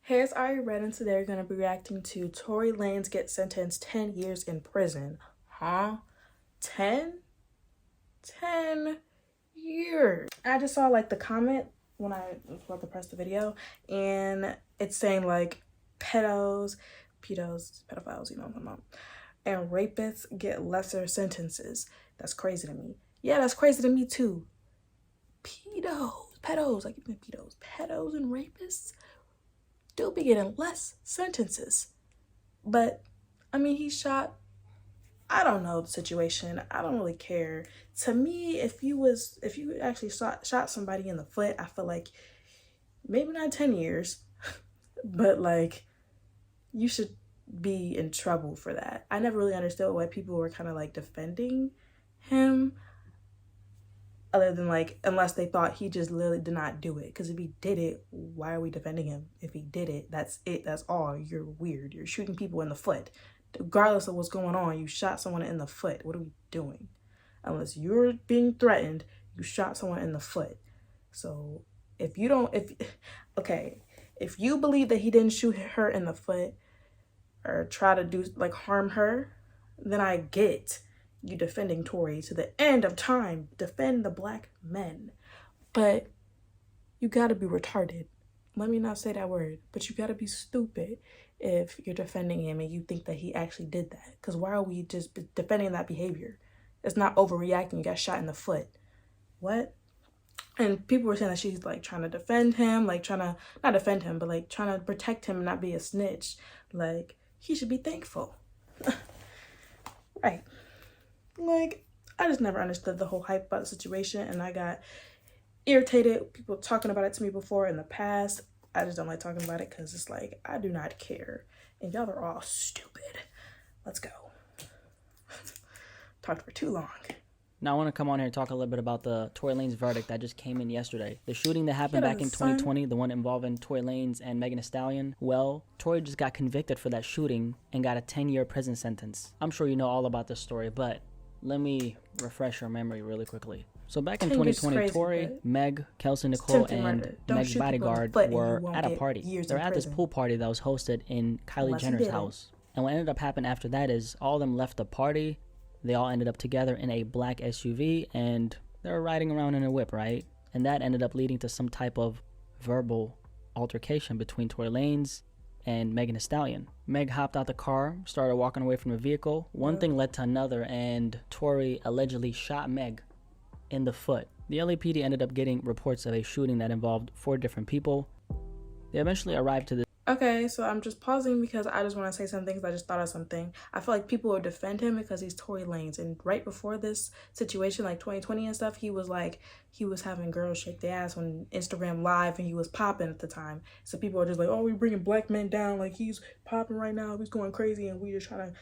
Hey, it's already read, and today we're going to be reacting to Torylanez gets sentenced 10 years in prison. Huh? 10? 10 years. I just saw like the comment when I was about to press the video, and it's saying like pedophiles, you know what I'm talking about, and rapists get lesser sentences. That's crazy to me. Yeah, that's crazy to me too. Pedos, like even pedos and rapists still be getting less sentences. But I mean, he shot, I don't know the situation, I don't really care. To me, if you actually shot somebody in the foot, I feel like maybe not 10 years but like you should be in trouble for that. I never really understood why people were kind of like defending him, other than like, unless they thought he just literally did not do it. Because if he did it, why are we defending him? If he did it, that's it, that's all. You're weird. You're shooting people in the foot. Regardless of what's going on, you shot someone in the foot. What are we doing? Unless you're being threatened, you shot someone in the foot. So if you believe that he didn't shoot her in the foot or try to do like harm her, then I get you defending Tory to the end of time. Defend the black men. But you gotta be retarded. Let me not say that word, but you gotta be stupid if you're defending him and you think that he actually did that. Because why are we just defending that behavior? It's not overreacting. You got shot in the foot. What? And people were saying that she's like trying to defend him, like trying to, not defend him, but like trying to protect him and not be a snitch. Like, he should be thankful. Right. Like, I just never understood the whole hype about the situation, and I got irritated. People talking about it to me before in the past. I just don't like talking about it because it's like, I do not care. And y'all are all stupid. Let's go. Talked for too long. Now I want to come on here and talk a little bit about the Torylanez verdict that just came in yesterday. The shooting that happened back in 2020, the one involving Torylanez and Megan Thee Stallion. Well, Tory just got convicted for that shooting and got a 10-year prison sentence. I'm sure you know all about this story, but let me refresh your memory really quickly. So back in 2020, Tory, Meg, Kelsey Nicole, and Meg's bodyguard were at a party. They're at this pool party that was hosted in Kylie Jenner's house. And what ended up happening after that is all of them left the party. They all ended up together in a black SUV, and they were riding around in a whip, right? And that ended up leading to some type of verbal altercation between Torylanez and Megan Thee Stallion. Meg hopped out the car, started walking away from the vehicle. One thing led to another, and Tory allegedly shot Meg in the foot. The LAPD ended up getting reports of a shooting that involved 4 different people. They eventually arrived to the Okay, so I'm just pausing because I just want to say something because I just thought of something. I feel like people would defend him because he's Torylanez. And right before this situation, like 2020 and stuff, he was having girls shake their ass on Instagram Live, and he was popping at the time. So people are just like, oh, we're bringing black men down. Like, he's popping right now. He's going crazy, and we just trying to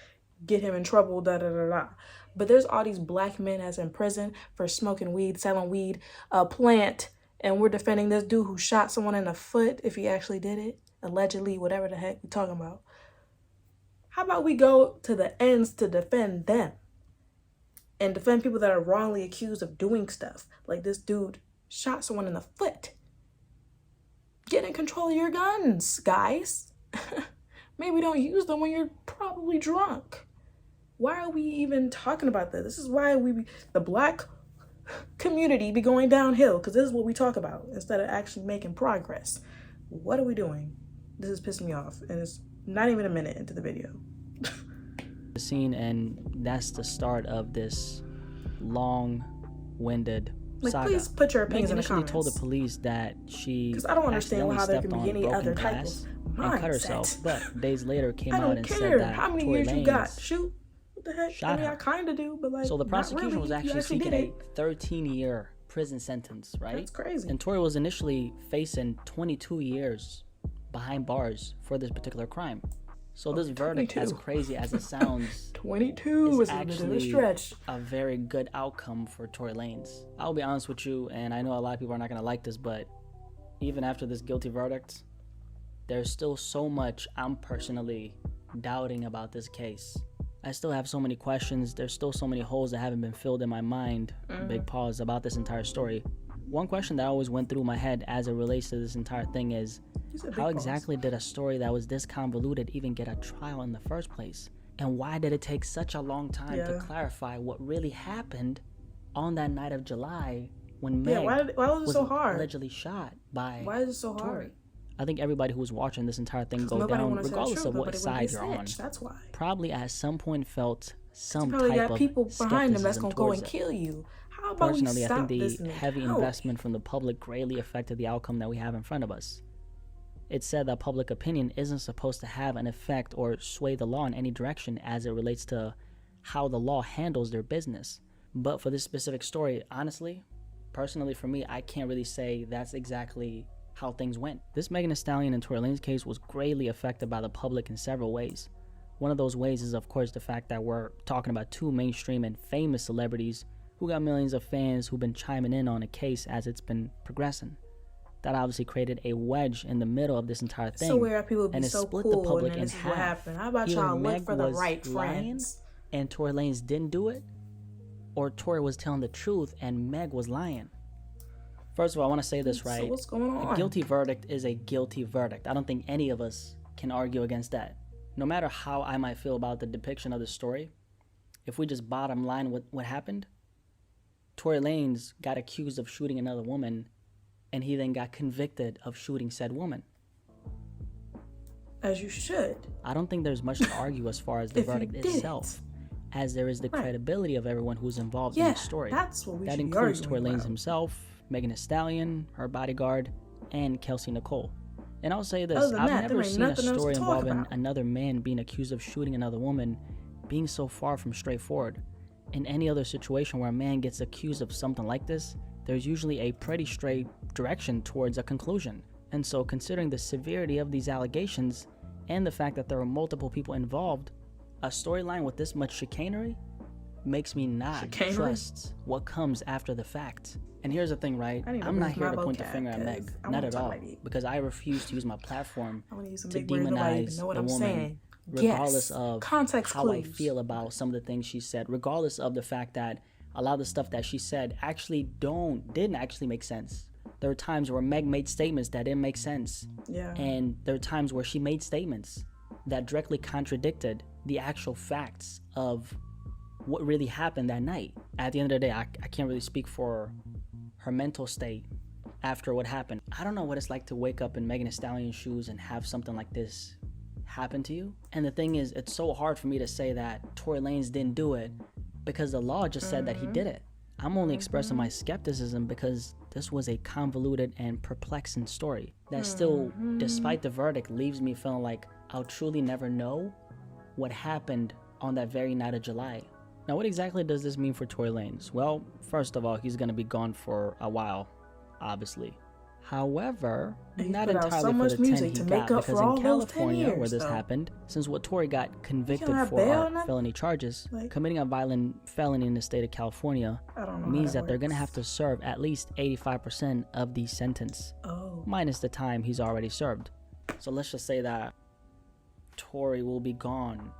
get him in trouble, da-da-da-da. But there's all these black men that's in prison for smoking weed, selling weed, a plant, and we're defending this dude who shot someone in the foot if he actually did it. Allegedly, whatever the heck we talking about. How about we go to the ends to defend them and defend people that are wrongly accused of doing stuff? Like, this dude shot someone in the foot. Get in control of your guns, guys. Maybe don't use them when you're probably drunk. Why are we even talking about this? This is why the black community be going downhill, because this is what we talk about instead of actually making progress. What are we doing? This is pissing me off, and it's not even a minute into the video. The scene, and that's the start of this long-winded saga. Please put your opinions in the comments. comments. Told the police that she because I don't understand how there can be any other type of mindset. And cut herself, but days later came out and said that how many years you got. Shoot, what the heck? Shot her. I kind of do, but like. So the prosecution was actually seeking a 13-year prison sentence, right? That's crazy. And Tory was initially facing 22 years behind bars for this particular crime. So this verdict, 22. As crazy as it sounds, 22 is actually a stretch. A very good outcome for Torylanez. I'll be honest with you, and I know a lot of people are not going to like this, but even after this guilty verdict, there's still so much I'm personally doubting about this case. I still have so many questions. There's still so many holes that haven't been filled in my mind, big pause, about this entire story. One question that always went through my head as it relates to this entire thing is How exactly did a story that was this convoluted even get a trial in the first place? And why did it take such a long time to clarify what really happened on that night of July when Meg why was it so hard? Allegedly shot by Why is it so Tory? hard? I think everybody who was watching this entire thing go down, regardless of what side you're on, that's why. probably at some point felt some type got of people behind them that's gonna go and kill you. How about personally, we I think the heavy investment from the public greatly affected the outcome that we have in front of us. It's said that public opinion isn't supposed to have an effect or sway the law in any direction as it relates to how the law handles their business. But for this specific story, honestly, personally for me, I can't really say that's exactly how things went. This Megan Thee Stallion and Torylanez case was greatly affected by the public in several ways. One of those ways is, of course, the fact that we're talking about two mainstream and famous celebrities who got millions of fans who've been chiming in on a case as it's been progressing. That obviously created a wedge in the middle of this entire thing. So where people be and it so split cool, the public and in this is half. what happened. How about Either y'all look Meg for the was right lying friends? And Torylanez didn't do it, or Tory was telling the truth and Meg was lying. First of all, I want to say this right. So what's going on? A guilty verdict is a guilty verdict. I don't think any of us can argue against that. No matter how I might feel about the depiction of the story, if we just bottom line what happened, Torylanez got accused of shooting another woman, and he then got convicted of shooting said woman. As you should. I don't think there's much to argue as far as the verdict itself, as there is the credibility of everyone who's involved in the story. That's what we that should includes be Torylanez himself, Megan Thee Stallion, her bodyguard, and Kelsey Nicole. And I'll say this, I've never seen a story involving another man being accused of shooting another woman being so far from straightforward. In any other situation where a man gets accused of something like this, there's usually a pretty straight direction towards a conclusion. And so considering the severity of these allegations and the fact that there are multiple people involved, a storyline with this much chicanery makes me not trust what comes after the fact. And here's the thing, right? I'm not here to point the finger at Meg, not at all, because I refuse to use my platform to demonize the woman, regardless of how I feel about some of the things she said, regardless of the fact that a lot of the stuff that she said actually didn't actually make sense. There were times where Meg made statements that didn't make sense. Yeah. And there were times where she made statements that directly contradicted the actual facts of what really happened that night. At the end of the day, I can't really speak for her mental state after what happened. I don't know what it's like to wake up in Megan Thee Stallion's shoes and have something like this happen to you. And the thing is, it's so hard for me to say that Torylanez didn't do it because the law just said that he did it. I'm only expressing my skepticism because this was a convoluted and perplexing story that still, despite the verdict, leaves me feeling like I'll truly never know what happened on that very night of July. Now, what exactly does this mean for Torylanez? Well, first of all, he's going to be gone for a while, obviously. However, not entirely for the 10 he got, because in California, where this happened, since what Tory got convicted for are felony charges, committing a violent felony in the state of California means that they're going to have to serve at least 85% of the sentence, minus the time he's already served. So let's just say that Tory will be gone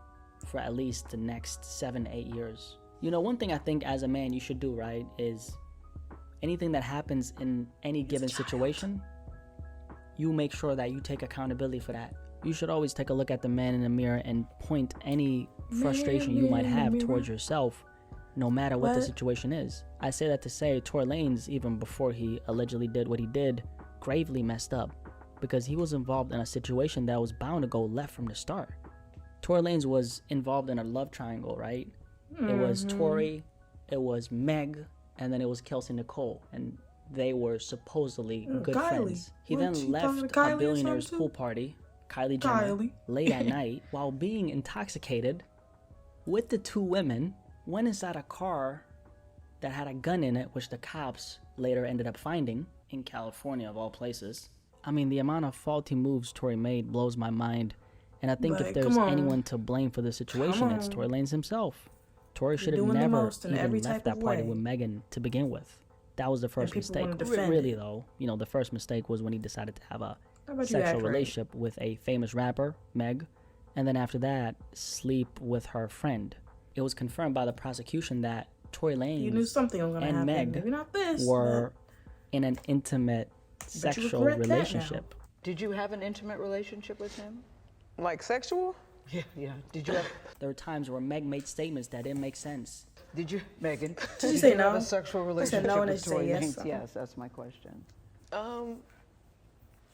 for at least the next 7-8 years. You know, one thing I think as a man you should do, right, is anything that happens in any given situation, you make sure that you take accountability for that. You should always take a look at the man in the mirror and point any frustration you might have towards yourself, no matter what the situation is. I say that to say Torylanez, even before he allegedly did what he did, gravely messed up because he was involved in a situation that was bound to go left from the start. Torylanez was involved in a love triangle, right? It was Tory, it was Meg, and then it was Kelsey Nicole, and they were supposedly good friends. He then left a billionaire's pool party, Kylie Jenner, late at night, while being intoxicated with the two women, went inside a car that had a gun in it, which the cops later ended up finding in California, of all places. I mean, the amount of faulty moves Tory made blows my mind, and I think if there's anyone to blame for the situation, it's Torylanez himself. Tory should have never even left that party with Megan to begin with. That was the first mistake. Really, though, you know, the first mistake was when he decided to have a sexual relationship with a famous rapper, Meg, and then after that, sleep with her friend. It was confirmed by the prosecution that Torylanez and Meg were in an intimate sexual relationship. Did you have an intimate relationship with him? Like sexual? Yeah. Did you have? There were times where Meg made statements that didn't make sense. Did you, Megan? Did you did say you have no? a sexual I said relationship no and with they say Tory yes. Lanez? Yes, that's my question.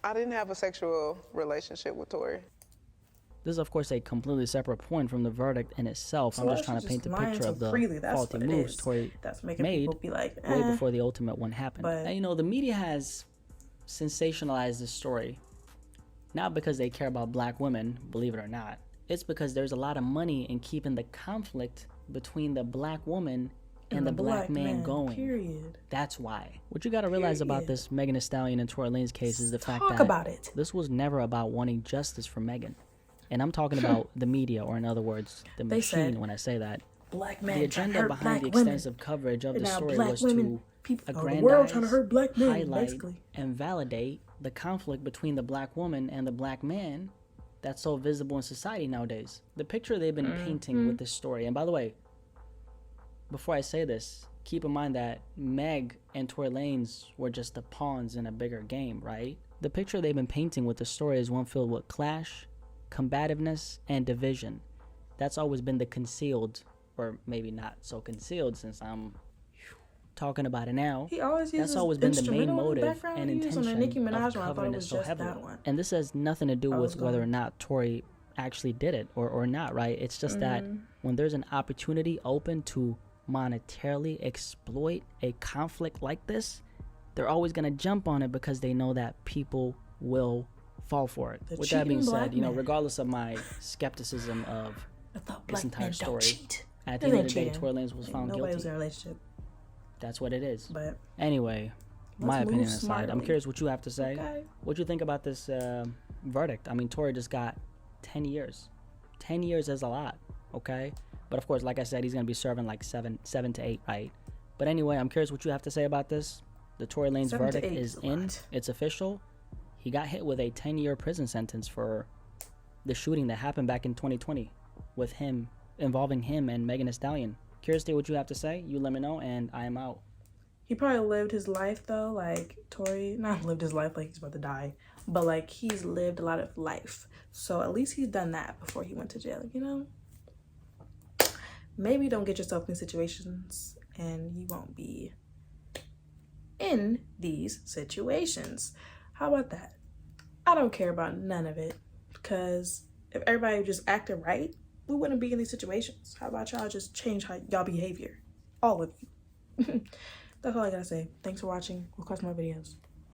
I didn't have a sexual relationship with Tory. This is, of course, a completely separate point from the verdict in itself. So I'm just trying to paint the picture of the faulty moves Tory that's making made people be like, way before the ultimate one happened. But- And, you know, the media has sensationalized this story, not because they care about black women, believe it or not. It's because there's a lot of money in keeping the conflict between the black woman and the black man going. Period. That's why. What you got to realize about this Megan Thee Stallion and Tory Lanez case is the fact Talk that about it. this was never about wanting justice for Megan. And I'm talking about the media, or in other words, the They machine said, when I say that. Black men The trying to agenda hurt behind the black women. extensive coverage of And the now story black was women, to the aggrandize, world trying to hurt black men, highlight, basically. and validate the conflict between the black woman and the black man that's so visible in society nowadays. The picture they've been painting with this story, and by the way, before I say this, keep in mind that Meg and Tory Lanez were just the pawns in a bigger game, right? The picture they've been painting with the story is one filled with clash, combativeness, and division. That's always been the concealed, or maybe not so concealed since I'm talking about it now. He always uses That's always been the main instrumental in the motive background. and He used on the intention Nicki Minaj of one. I thought covering it it was so just heavily. that one. And this has nothing to do with whether or not Tory actually did it or not, right? It's just that when there's an opportunity open to monetarily exploit a conflict like this, they're always going to jump on it because they know that people will fall for it. With that being said, you know, regardless of my skepticism of this entire story, at the end of the day, Tory Lanez was found Nobody was guilty. in a relationship. That's what it is. But anyway, my let's opinion move aside, I'm smartly. curious what you have to say. Okay. What do you think about this verdict? I mean, Tory just got 10 years. 10 years is a lot, okay? But of course, like I said, he's going to be serving like 7 to 8, right? But anyway, I'm curious what you have to say about this. The Tory Lanez 7 to verdict 8 is is a in. lot. It's official. He got hit with a 10-year prison sentence for the shooting that happened back in 2020 with him, involving him and Megan Thee Stallion. Curious to hear what you have to say. You let me know, and I am out. He probably lived his life though, like Tory, not lived his life like he's about to die, but like he's lived a lot of life. So at least he's done that before he went to jail, you know? Maybe don't get yourself in situations and you won't be in these situations. How about that? I don't care about none of it because if everybody just acted right, we wouldn't be in these situations. How about y'all just change how y'all behavior? All of you. That's all I gotta say. Thanks for watching. Request more videos.